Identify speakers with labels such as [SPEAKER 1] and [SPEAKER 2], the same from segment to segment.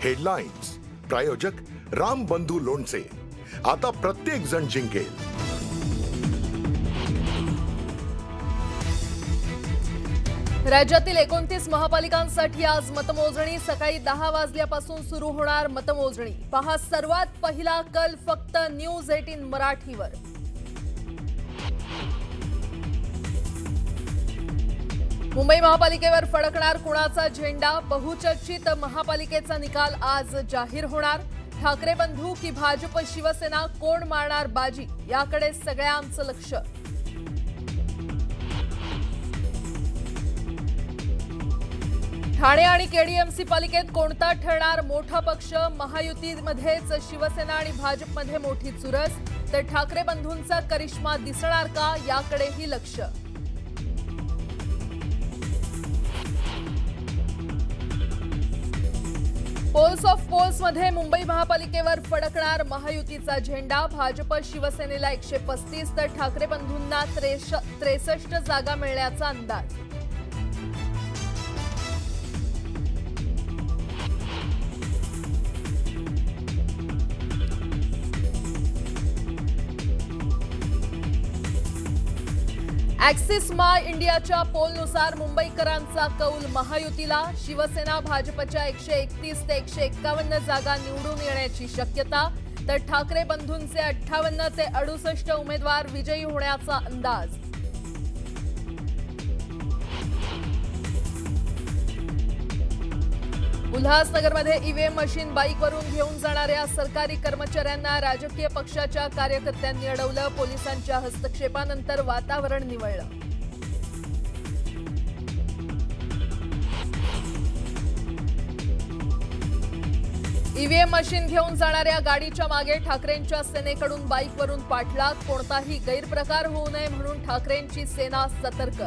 [SPEAKER 1] Headlines प्रायोजक राम बंधू लोणचे। आता प्रत्येक जण जिंकेल।
[SPEAKER 2] राज्यातील 29 महापालिकांसाठी आज मतमोजणी सकाळी 10 वाजल्यापासून सुरू होणार मतमोजणी। पहा सर्वात पहिला कल फक्त न्यूज 18 मराठीवर। मुंबई महापालिकेवर फडकणार कुणाचा झेंडा? बहुचर्चित महापालिकेचा निकाल आज जाहीर होणार। ठाकरे बंधू की भाजप शिवसेना, कोण मारणार बाजी याकडे सगळ्यांचं लक्ष। ठाणे आणि केडीएमसी पालिकेत कोणता ठरणार मोठा पक्ष? महायुतीमध्येच शिवसेना आणि भाजपमध्ये मोठी चुरस, तर ठाकरे बंधूंचा करिश्मा दिसणार का याकडेही लक्ष। पोल्स ऑफ पोल्स मध्ये मुंबई महापालिकेवर फडकणार महायुतीचा झेंडा। भाजप शिवसेनेला 135 तर ठाकरे बंधूंना 63 जागा मिळण्याचा अंदाज। ॲक्सिस माय इंडियाच्या पोलनुसार मुंबईकरांचा कौल महायुतीला। शिवसेना भाजपच्या 131 ते 151 जागा निवडून येण्याची शक्यता, तर ठाकरे बंधूंचे 58 ते 68 उमेदवार विजयी होण्याचा अंदाज। उल्हासनगरमध्ये ईव्हीएम मशीन बाईकवरून घेऊन जाणाऱ्या सरकारी कर्मचाऱ्यांना राजकीय पक्षाच्या कार्यकर्त्यांनी अडवलं। पोलिसांच्या हस्तक्षेपानंतर वातावरण निवळलं। ईव्हीएम मशीन घेऊन जाणाऱ्या गाडीच्या मागे ठाकरेंच्या सेनेकडून बाईकवरून पाठलाग। कोणताही गैरप्रकार होऊ नये म्हणून ठाकरेंची सेना सतर्क।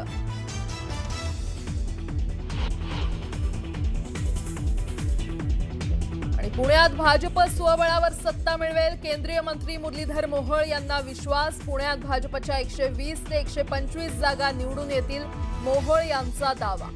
[SPEAKER 2] पुण्यात भाजप स्वबळावर सत्ता मिळवेल, केंद्रीय मंत्री मुरलीधर मोहोळ यांना विश्वास। पुण्यात भाजपच्या 120 ते 125 जागा निवडून येतील, मोहोळ यांचा दावा।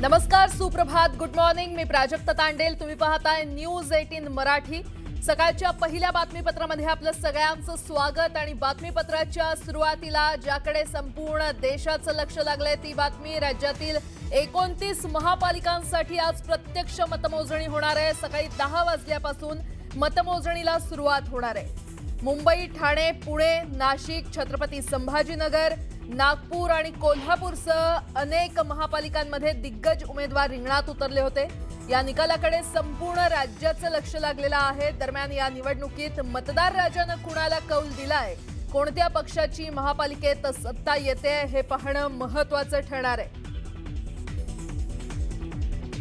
[SPEAKER 2] नमस्कार, सुप्रभात, गुड मॉर्निंग। मी प्राजक्ता तांडेल, तुम्ही पाहताय न्यूज 18 मराठी। सकाळच्या पहिल्या बातमीपत्रामध्ये आपलं सगळ्यांचं स्वागत। आणि बातमीपत्राच्या सुरुवातीला ज्याकडे संपूर्ण देशाचं लक्ष लागलंय ती बातमी। राज्यातील 29 महापालिकांसाठी आज प्रत्यक्ष मतमोजणी होणार आहे। सकाळी 10 वाजल्यापासून मतमोजणीला सुरुवात होणार आहे। मुंबई, ठाणे, पुणे, नाशिक, छत्रपती संभाजीनगर, नागपूर आणि कोल्हापूरसह अनेक महापालिकांमध्ये दिग्गज उमेदवार रिंगणात उतरले होते। या निकालाकडे संपूर्ण राज्याचं लक्ष लागलेलं आहे। दरम्यान या निवडणुकीत मतदार राजानं कुणाला कौल दिलाय, कोणत्या पक्षाची महापालिकेत सत्ता येते हे पाहणं महत्त्वाचं ठरणार आहे।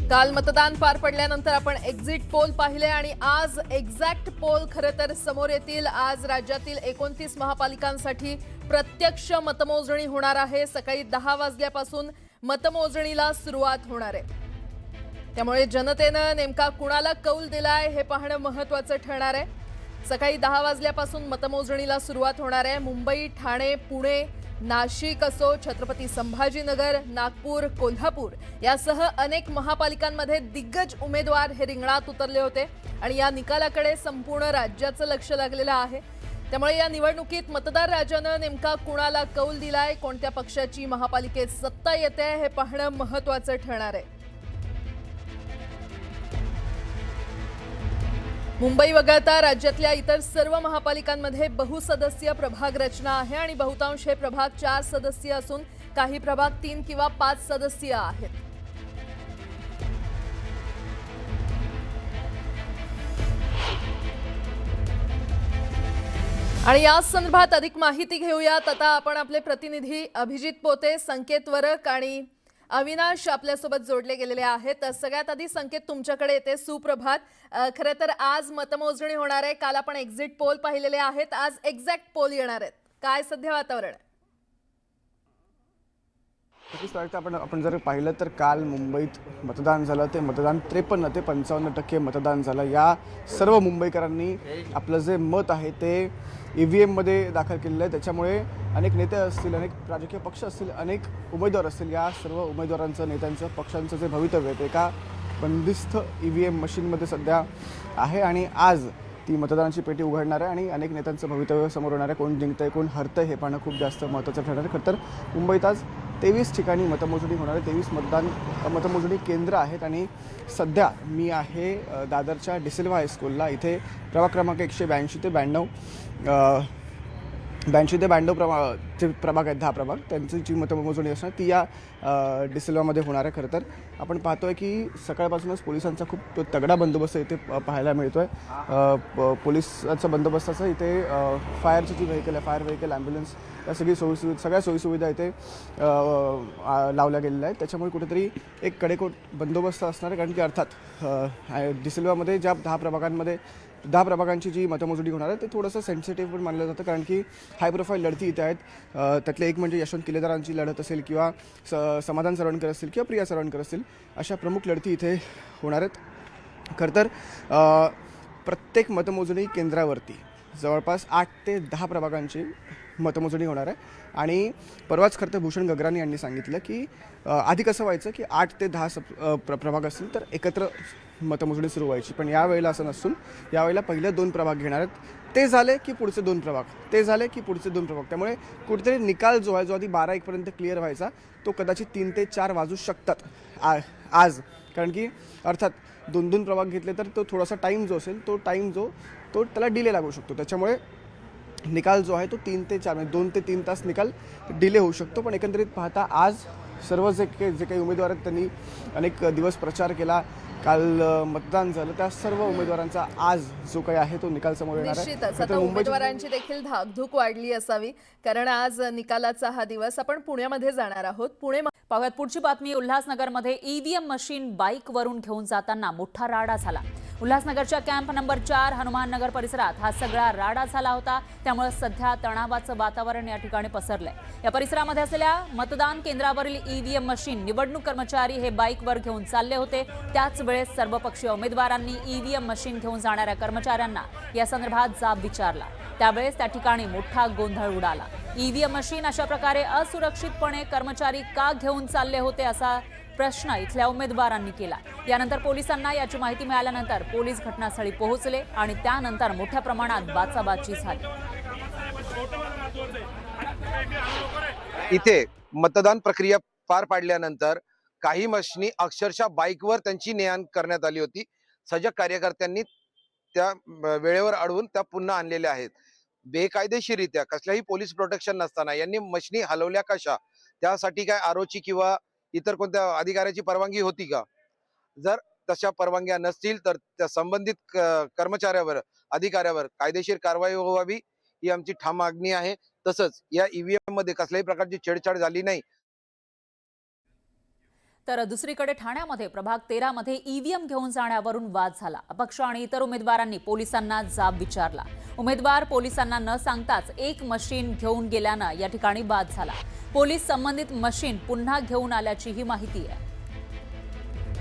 [SPEAKER 2] काल मतदान पार पडल्यानंतर आपण एक्झिट पोल पाहिले आणि आज एक्झॅक्ट पोल खरं तर समोर येतील। आज राज्यातील 29 महापालिकांसाठी प्रत्यक्ष मतमोजणी होणार आहे। सकाळी 10 वाजल्यापासून मतमोजणीला सुरुवात होणार आहे। त्यामुळे जनतेनं नेमका कुणाला कौल दिलाय हे पाहणं महत्त्वाचं ठरणार आहे। सकाळी 10 वाजल्यापासून मतमोजणीला सुरुवात होणार आहे। मुंबई, ठाणे, पुणे, नाशिक असो, छत्रपती संभाजीनगर, नागपूर, कोल्हापूर यासह अनेक महापालिकांमध्ये दिग्गज उमेदवार हे रिंगणात उतरले होते आणि या निकालाकडे संपूर्ण राज्याचं लक्ष लागलेलं आहे। त्यामुळे या निवडणुकीत मतदार राजानं नेमका कुणाला कौल दिलाय, कोणत्या पक्षाची महापालिकेत सत्ता येते हे पाहणं महत्त्वाचं ठरणार आहे। मुंबई वगळता राज्यातल्या इतर सर्व महापालिकांमध्ये बहुसदस्यीय प्रभाग रचना आहे आणि बहुतांश हे प्रभाग 4 सदस्यीय असून काही प्रभाग 3 किंवा 5 सदस्यीय आहेत। आणि या संदर्भात अधिक माहिती घेऊयात। आता आपण आपले प्रतिनिधी अभिजित पोते, संकेत वरक आणि अविनाश आपल्यासोबत जोडले गेलेले आहेत। सगळ्यात आधी संकेत तुमच्याकडे येते, सुप्रभात। खरं तर आज मतमोजणी होणार आहे। काल आपण एक्झिट पोल पाहिलेले आहेत, आज एक्झॅक्ट पोल येणार आहेत। काय सध्या वातावरण आहे?
[SPEAKER 3] नक्कीच प्राजक्ता, आपण जर पाहिलं तर काल मुंबईत मतदान झालं. ते मतदान 53 ते 55% मतदान झालं. या सर्व मुंबईकरांनी आपलं जे मत आहे ते EVMमध्ये दाखल केलेलं आहे. त्याच्यामुळे अनेक नेते असतील, अनेक राजकीय पक्ष असतील, अनेक उमेदवार असतील, या सर्व उमेदवारांचं, नेत्यांचं, पक्षांचं जे भवितव्य आहे ते एका बंदिस्त EVM मशीनमध्ये सध्या आहे आणि आज ती मतदानाची पेटी उघडणार आहे आणि अनेक नेत्यांचं भवितव्य समोर येणार आहे. कोण जिंकतंय, कोण हरतंय हे पाहणं खूप जास्त महत्त्वाचं ठरणार आहे. खरं तर मुंबईत आज 23 ठिकाणी मतमोजणी होणार आहे. 23 मतमोजणी केंद्र आहेत आणि सध्या मी आहे दादरच्या डिसिल्वा हायस्कूलला. इथे प्रभाग क्रमांक 182 ते 92 जे प्रभाग आहेत, 10 प्रभाग, त्यांची जी मतमोजणी असणार ती या डिसिल्वामध्ये होणार आहे. खरं तर आपण पाहतो आहे की सकाळपासूनच पोलिसांचा खूप तगडा बंदोबस्त इथे पाहायला मिळतो आहे. पोलिसाचा बंदोबस्ताचा इथे फायरची जी व्हेकल आहे, फायर व्हेकल, ॲम्ब्युलन्स, या सगळ्या सोयीसुविधा इथे लावल्या गेलेल्या आहेत. त्याच्यामुळे कुठेतरी एक कडेकोट बंदोबस्त असणार आहे. कारण की अर्थात डिसिल्वामध्ये ज्या 10 प्रभागांची जी मतमोजणी होणार आहे ते थोडंसं सेन्सिटिव्ह पण मानलं जातं. कारण की हाय प्रोफाईल लढती इथे आहेत. त्यातले एक म्हणजे यशवंत किल्लेदारांची लढत असेल किंवा समाधान सरवणकर असतील किंवा प्रिया सरवणकर असतील, अशा प्रमुख लढती इथे होणार आहेत. खरं तर प्रत्येक मतमोजणी केंद्रावरती जवळपास 8 ते 10 प्रभागांची मतमोजणी होणार आहे. आणि परवाच खरं तर भूषण गगरानी यांनी सांगितलं की आधी कसं व्हायचं की 8 ते 10 प्रभाग असतील तर एकत्र मतमोजणी सुरू व्हायची, पण यावेळेला असं नसून यावेळेला पहिले 2 प्रभाग घेणार आहेत. ते झाले की पुढचे 2 प्रभाग, ते झाले की पुढचे 2 प्रभाग. त्यामुळे कुठेतरी निकाल जो आहे, जो आधी 12-1पर्यंत क्लिअर व्हायचा, तो कदाचित 3 ते 4 वाजू शकतात आज. कारण की अर्थात 2-2 प्रभाग घेतले तर तो थोडासा टाईम जो असेल, तो त्याला डिले लागू शकतो. त्याच्यामुळे निकाल जो आहे तो 3 ते 4 म्हणजे 2 ते 3 तास निकाल डिले होऊ शकतो. पण एकंदरीत पाहता आज सर्व जे काही उमेदवार आहेत त्यांनी अनेक दिवस प्रचार केला. काल मतदान झालं. त्या सर्व उमेदवारांचा आज जो काही आहे तो निकाल समोर येणार आहे.
[SPEAKER 2] निश्चितच आता उमेदवारांची देखील धाकधूक वाढली असावी, कारण आज निकालाचा हा दिवस. आपण पुण्यामध्ये जाणार आहोत.
[SPEAKER 4] पाहूयात पुढची बातमी. उल्हासनगरमध्ये EVM मशीन बाईकवरून घेऊन जाताना मोठा राडा झाला. उल्हासनगरच्या कॅम्प नंबर 4 हनुमाननगर परिसरात हा सगळा राडा झाला होता. त्यामुळे सध्या तणावाचं वातावरण या ठिकाणी पसरलंय. या परिसरामध्ये असलेल्या मतदान केंद्रावरील EVM मशीन निवडणूक कर्मचारी हे बाईकवर घेऊन चालले होते. त्याच वेळेस सर्वपक्षीय उमेदवारांनी EVM मशीन घेऊन जाणाऱ्या कर्मचाऱ्यांना या संदर्भात जाब विचारला. त्यावेळेस त्या ठिकाणी मोठा गोंधळ उडाला. EVM मशीन अशा प्रकारे असुरक्षितपणे कर्मचारी का घेऊन चालले होते असा प्रश्न इथल्या उमेदवारांनी केला. यानंतर पोलिसांना याची माहिती मिळाल्यानंतर पोलीस घटनास्थळी पोहोचले आणि त्यानंतर मोठ्या प्रमाणात बाचाबाची झाली.
[SPEAKER 5] इथे मतदान प्रक्रिया पार पाडल्यानंतर काही मशिनी अक्षरशः बाईकवर त्यांची ने-आण करण्यात आली होती. सजग कार्यकर्त्यांनी त्या वेळेवर अडवून त्या पुन्हा आणलेल्या आहेत. बेकायदेशीररित्या कसल्याही पोलीस प्रोटेक्शन नसताना यांनी मशिनी हलवल्या कशा? त्यासाठी काय आरोची किंवा इतर कोणत्या अधिकाऱ्याची परवानगी होती का? जर तशा परवानग्या नसतील तर त्या संबंधित कर्मचाऱ्यावर, अधिकाऱ्यावर कायदेशीर कारवाई व्हावी ही आमची ठाम मागणी आहे. तसंच या EVM मध्ये कसल्याही प्रकारची छेडछाड झाली नाही.
[SPEAKER 4] तर दुसरीकडे ठाण्यामध्ये प्रभाग 13 मध्ये EVM घेऊन जाण्यावरून वाद झाला. अपक्ष आणि इतर उमेदवारांनी पोलिसांना जाब विचारला. उमेदवार पोलिसांना न सांगताच एक मशीन घेऊन गेल्यानं या ठिकाणी वाद झाला. पोलीस संबंधित मशीन पुन्हा घेऊन आल्याची ही माहिती आहे.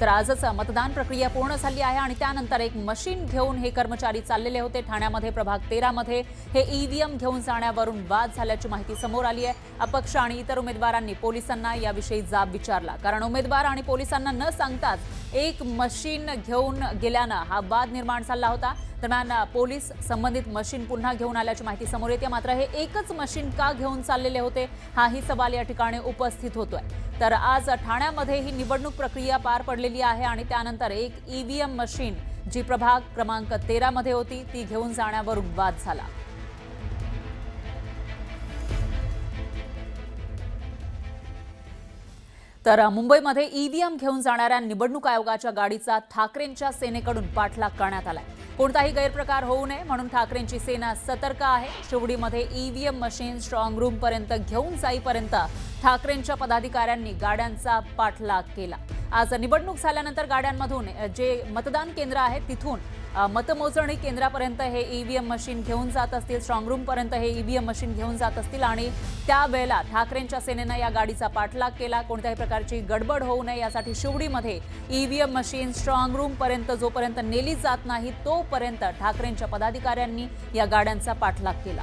[SPEAKER 4] तर आजच मतदान प्रक्रिया पूर्ण झाली आहे आणि त्यानंतर एक मशीन घेऊन हे कर्मचारी चाललेले होते. ठाण्यामध्ये प्रभाग 13 मध्ये हे EVM घेऊन जाण्यावरून वाद झाल्याची माहिती समोर आली आहे. अपक्ष आणि इतर उमेदवारांनी पोलिसांना याविषयी जाब विचारला. कारण उमेदवार आणि पोलिसांना न सांगताच एक मशीन घेऊन गेल्यानं हा वाद निर्माण झाला होता. दरम्यान पोलीस संबंधित मशीन पुन्हा घेऊन आल्याची माहिती समोर येते. मात्र हे एकच मशीन का घेऊन चाललेले होते हाही सवाल या ठिकाणी उपस्थित होतोय. तर आज ठाण्यामध्ये ही निवडणूक प्रक्रिया पार पडलेली आहे आणि त्यानंतर एक EVM मशीन जी प्रभाग क्रमांक 13 मध्ये होती ती घेऊन जाण्यावरून वाद झाला. तर मुंबईमध्ये EVM घेऊन जाणाऱ्या निवडणूक आयोगाच्या गाडीचा ठाकरेंच्या सेनेकडून पाठलाग करण्यात आलाय. कोणताही गैरप्रकार होऊ नये म्हणून ठाकरेंची सेना सतर्क आहे. शिवडीमध्ये EVM मशीन स्ट्रॉंग रूम पर्यंत घेऊन जाईपर्यंत ठाकरेंच्या पदाधिकाऱ्यांनी गाड्यांचा पाठलाग केला. आज निवडणूक झाल्यानंतर गाड्यांमधून जे मतदान केंद्र आहे तिथून मतमोजणी केंद्रापर्यंत हे ईव्हीएम मशीन घेऊन जात असतील, स्ट्रॉंग रूमपर्यंत हे ईव्हीएम मशीन घेऊन जात असतील आणि त्यावेळेला ठाकरेंच्या सेनेनं या गाडीचा पाठलाग केला. कोणत्याही प्रकारची गडबड होऊ नये यासाठी शिवडीमध्ये ईव्हीएम मशीन स्ट्रॉंग रूमपर्यंत जोपर्यंत नेली जात नाही तोपर्यंत ठाकरेंच्या पदाधिकाऱ्यांनी या गाड्यांचा पाठलाग केला.